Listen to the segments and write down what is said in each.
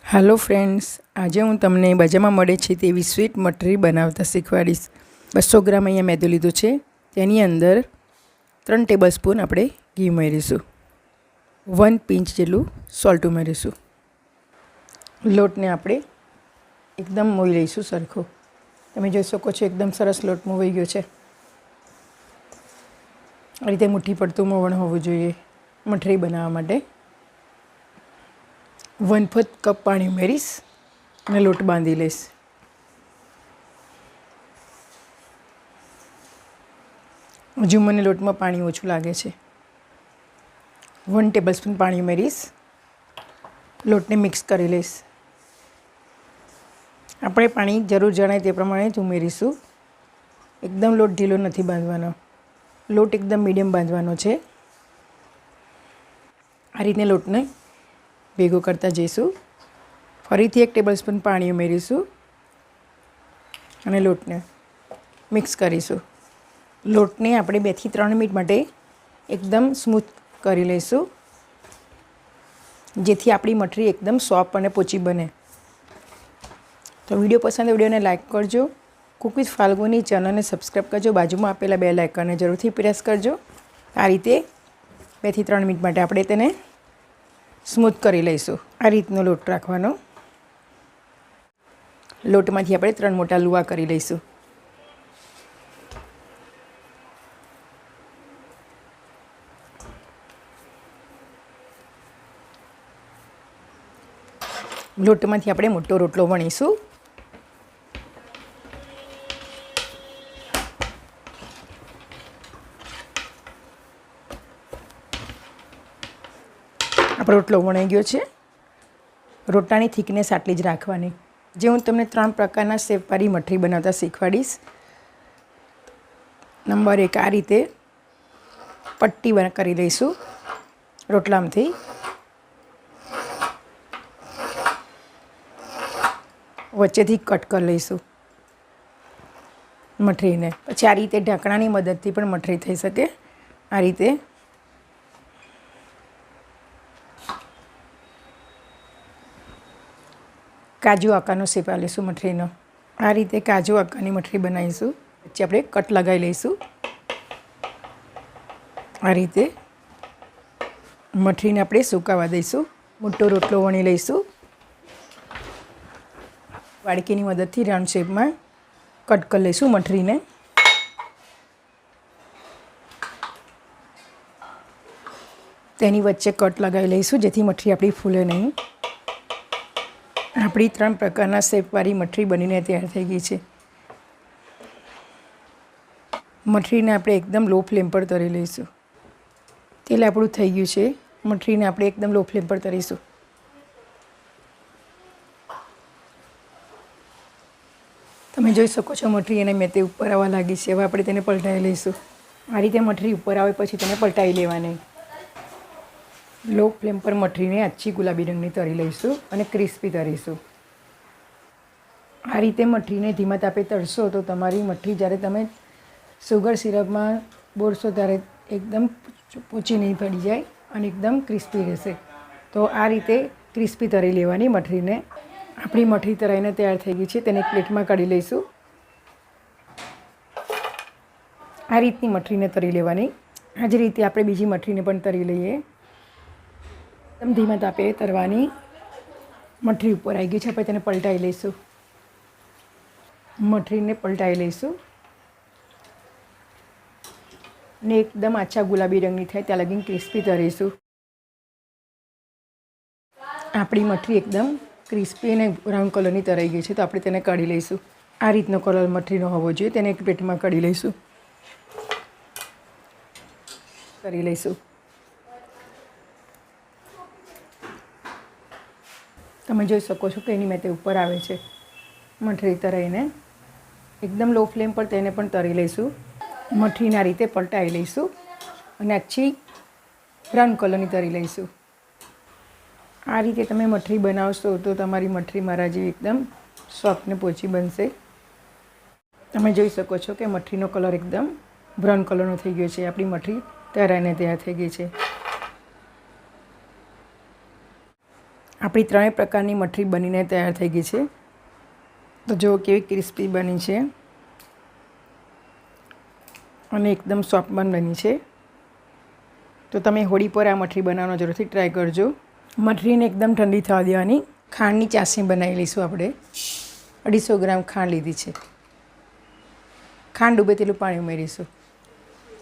Hello friends, આજે હું તમને બજારમાં મળે છે તેવી સ્વીટ મઠરી બનાવતા શીખવાડીશ. 200 ગ્રામ અહીંયા મેદો લીધો છે. તેની અંદર 3 ટેબલસ્પૂન આપણે ઘી ઉમેરીશું. 1 પિંચ જેટલું સોલ્ટ ઉમેરીશું. લોટને આપણે એકદમ મોઈ લઈશું સરખો. તમે જોઈ શકો છો એકદમ સરસ લોટ મોવાઈ ગયો છે. આ રીતે મુઠ્ઠી પડતું મોવણ હોવું જોઈએ મઠરી બનાવવા માટે. 1/4 કપ પાણી ઉમેરીશ અને લોટ બાંધી લઈશ. હજુ મને લોટમાં પાણી ઓછું લાગે છે. 1 ટેબલસ્પૂન પાણી ઉમેરીશ. લોટને મિક્સ કરી લઈશ. આપણે પાણી જરૂર જણાય તે પ્રમાણે જ ઉમેરીશું. એકદમ લોટ ઢીલો નથી બાંધવાનો, લોટ એકદમ મીડિયમ બાંધવાનો છે. આ રીતે લોટને ભેગો કરતા જઈશું. ફરીથી 1 ટેબલસ્પૂન પાણી ઉમેરીશું અને લોટને મિક્સ કરીશું. લોટને આપણે 2 થી 3 મિનિટ માટે એકદમ સ્મૂથ કરી લઈશું, જેથી આપણી મઠરી એકદમ સોફ્ટ અને પોચી બને. તો વિડીયો પસંદ હોય વિડીયોને લાઇક કરજો. કુક વિથ ફાલ્ગુની ચેનલને સબસ્ક્રાઈબ કરજો. બાજુમાં આપેલા બેલ આઇકનને જરૂરથી પ્રેસ કરજો. આ રીતે 2 થી 3 મિનિટ માટે આપણે તેને સ્મૂથ કરી લઈશું. આ રીતનો લોટ રાખવાનો. લોટમાંથી આપણે 3 મોટા લુવા કરી લઈશું. લોટમાંથી આપણે મોટો રોટલો વણીશું. આપણો રોટલો વણાઈ ગયો છે. રોટલાની થિકનેસ આટલી જ રાખવાની. જે હું તમને 3 પ્રકારના શેપવાળી મઠરી બનાવતા શીખવાડીશ. નંબર 1, આ રીતે પટ્ટી કરી લઈશું રોટલામાંથી. વચ્ચેથી કટ કરી લઈશું મઠરીને. પછી આ રીતે ઢાંકણાની મદદથી પણ મઠરી થઈ શકે. આ રીતે કાજુ આકારનો શેપ લઈશું મઠરીનો. આ રીતે કાજુ આકારની મઠરી બનાવીશું. વચ્ચે આપણે કટ લગાવી લઈશું. આ રીતે મઠરીને આપણે સુકાવા દઈશું. મોટો રોટલો વણી લઈશું. વાડકીની મદદથી રાઉન્ડ શેપમાં કટ કરી લઈશું મઠરીને. તેની વચ્ચે કટ લગાવી લઈશું, જેથી મઠરી આપણી ફૂલે નહીં. આપણી 3 પ્રકારના શેપવાળી મઠરી બનીને તૈયાર થઈ ગઈ છે. મઠરીને આપણે એકદમ લો ફ્લેમ પર તળી લઈશું. તેલ આપણું થઈ ગયું છે. મઠરીને આપણે એકદમ લો ફ્લેમ પર તળીશું. તમે જોઈ શકો છો મઠરી એને મેં તે ઉપર આવવા લાગી છે. હવે આપણે તેને પલટાવી લઈશું. આ રીતે મઠરી ઉપર આવે પછી તેને પલટાવી લેવાની. લો ફ્લેમ પર મઠરીને આછી ગુલાબી રંગની તળી લઈશું અને ક્રિસ્પી તળીશું. આ રીતે મઠરીને ધીમા તાપે તળશો તો તમારી મઠરી જ્યારે તમે સુગર સિરપમાં બોળશો ત્યારે એકદમ પોચી નહીં પડી જાય અને એકદમ ક્રિસ્પી રહેશે. તો આ રીતે ક્રિસ્પી તળી લેવાની મઠરીને. આપણી મઠરી તળાઈને તૈયાર થઈ ગઈ છે. તેને એક પ્લેટમાં કાઢી લઈશું. આ રીતની મઠરીને તળી લેવાની. આ જ રીતે આપણે બીજી મઠરીને પણ તળી લઈએ. એકદમ ધીમા તાપે તળવાની. મઠરી ઉપર આવી ગઈ છે. આપણે તેને પલટાવી લઈશું. મઠરીને પલટાવી લઈશું અને એકદમ આછા ગુલાબી રંગની થાય ત્યાં લગીને ક્રિસ્પી તળીશું. આપણી મઠરી એકદમ ક્રિસ્પી અને બ્રાઉન કલરની તળાઈ ગઈ છે. તો આપણે તેને કાઢી લઈશું. આ રીતનો કલર મઠરીનો હોવો જોઈએ. તેને એક પ્લેટમાં કાઢી લઈશું. કરી લઈશું. તમે જોઈ શકો છો કે એની મેં તે ઉપર આવે છે મઠરી તળાઈને. એકદમ લો ફ્લેમ પર તેને પણ તળી લઈશું. મઠરીને આ રીતે પલટાવી લઈશું અને આછી બ્રાઉન કલરની તળી લઈશું. આ રીતે તમે મઠરી બનાવશો તો તમારી મઠરી મારા જેવી એકદમ સોફ્ટ ને પોચી બનશે. તમે જોઈ શકો છો કે મઠરીનો કલર એકદમ બ્રાઉન કલરનો થઈ ગયો છે. આપણી મઠરી તળાઈને તૈયાર થઈ ગઈ છે. આપણી ત્રણેય પ્રકારની મઠરી બનીને તૈયાર થઈ ગઈ છે. તો જુઓ કેવી ક્રિસ્પી બની છે અને એકદમ સોફ્ટ પણ બની છે. તો તમે હોળી પર આ મઠરી બનાવવાનો જરૂરથી ટ્રાય કરજો. મઠરીને એકદમ ઠંડી થવા દેવાની. ખાંડની ચાસણી બનાવી લઈશું આપણે. 250 ગ્રામ ખાંડ લીધી છે. ખાંડ ડૂબે તેટલું પાણી ઉમેરીશું.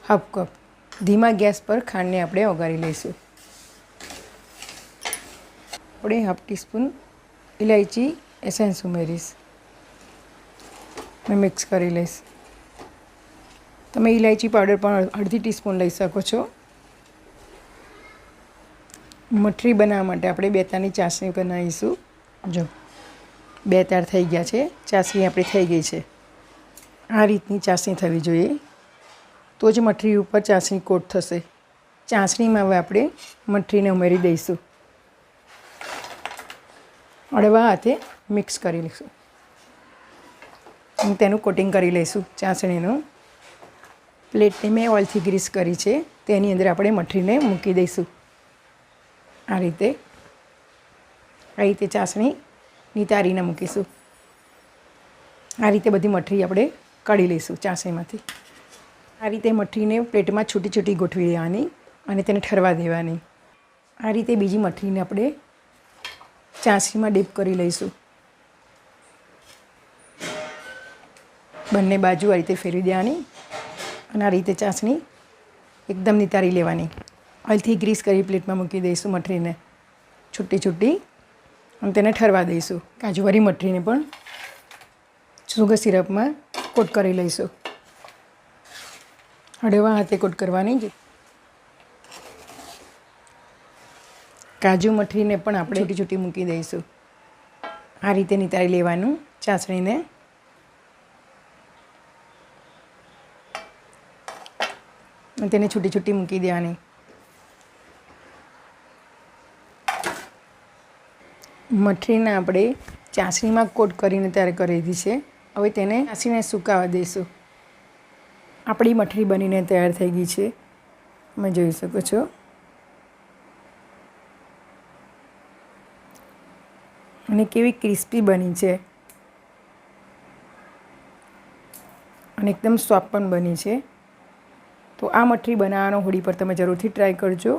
Half cup. ધીમા ગેસ પર ખાંડને આપણે ઓગાળી લઈશું. આપણે હાફ ટીસ્પૂન ઇલાયચી એસેન્સ ઉમેરીશ. મેં મિક્સ કરી લઈશ. તમે ઇલાયચી પાવડર પણ અડધી ટીસ્પૂન લઈ શકો છો. મઠરી બનાવવા માટે આપણે 2 તારની ચાસણી બનાવીશું. જો 2 તાર થઈ ગયા છે. ચાસણી આપણી થઈ ગઈ છે. આ રીતની ચાસણી થવી જોઈએ, તો જ મઠરી ઉપર ચાસણી કોટ થશે. ચાસણીમાં હવે આપણે મઠરીને ઉમેરી દઈશું. હળવા હાથે મિક્સ કરી લઈશું. તેનું કોટિંગ કરી લઈશું ચાસણીનું. પ્લેટને મેં ઓઇલથી ગ્રીસ કરી છે, તેની અંદર આપણે મઠરીને મૂકી દઈશું. આ રીતે ચાસણી નિતારીને મૂકીશું. આ રીતે બધી મઠરી આપણે કાઢી લઈશું ચાસણીમાંથી. આ રીતે મઠરીને પ્લેટમાં છૂટી છૂટી ગોઠવી દેવાની અને તેને ઠરવા દેવાની. આ રીતે બીજી મઠરીને આપણે ચાસણીમાં ડીપ કરી લઈશું. બંને બાજુ આ રીતે ફેરવી દેવાની અને આ રીતે ચાસણી એકદમ નિતારી લેવાની. ઓઇલથી ગ્રીસ કરી પ્લેટમાં મૂકી દઈશું મઠરીને છૂટી છૂટી અને તેને ઠરવા દઈશું. કાજુવાળી મઠરીને પણ સુગર સિરપમાં કોટ કરી લઈશું. હળવા હાથે કોટ કરવાની. કાજુ મઠરીને પણ આપણે છૂટી છૂટી મૂકી દઈશું. આ રીતે નિતારી લેવાનું ચાસણીને. તેને છૂટી છૂટી મૂકી દેવાની. મઠરીને આપણે ચાસણીમાં કોટ કરીને તૈયાર કરી દીધી છે. હવે તેને ચાસણીને સુકાવા દઈશું. આપણી મઠરી બનીને તૈયાર થઈ ગઈ છે. તમે જોઈ શકો છો. અને કેવી ક્રિસ્પી બની છે અને એકદમ સોફ્ટ પણ બની છે. તો આ મઠરી બનાવવાનો હોળી પર તમે જરૂરથી ટ્રાય કરજો.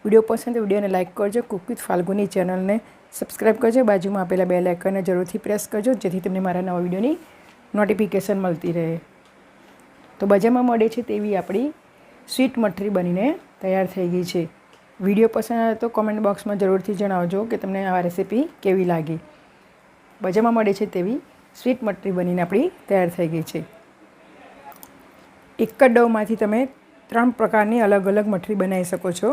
વિડીયો પસંદ તો વિડીયોને લાઇક કરજો. કુક વિથ ફાલ્ગુની ચેનલને સબસ્ક્રાઈબ કરજો. બાજુમાં આપેલા બેલ આઇકનને જરૂરથી પ્રેસ કરજો, જેથી તમને મારા નવા વિડીયોની નોટિફિકેશન મળતી રહે. તો બજારમાં મળે છે તેવી આપણી સ્વીટ મઠરી બનીને તૈયાર થઈ ગઈ છે. વિડીયો પસંદ આવે તો કોમેન્ટ બોક્સમાં જરૂરથી જણાવજો કે તમને આ રેસીપી કેવી લાગી. બજારમાં મળે છે તેવી સ્વીટ મઠરી બનીને આપણી તૈયાર થઈ ગઈ છે. એક જ ડોમાંથી તમે 3 પ્રકારની અલગ અલગ મઠરી બનાવી શકો છો.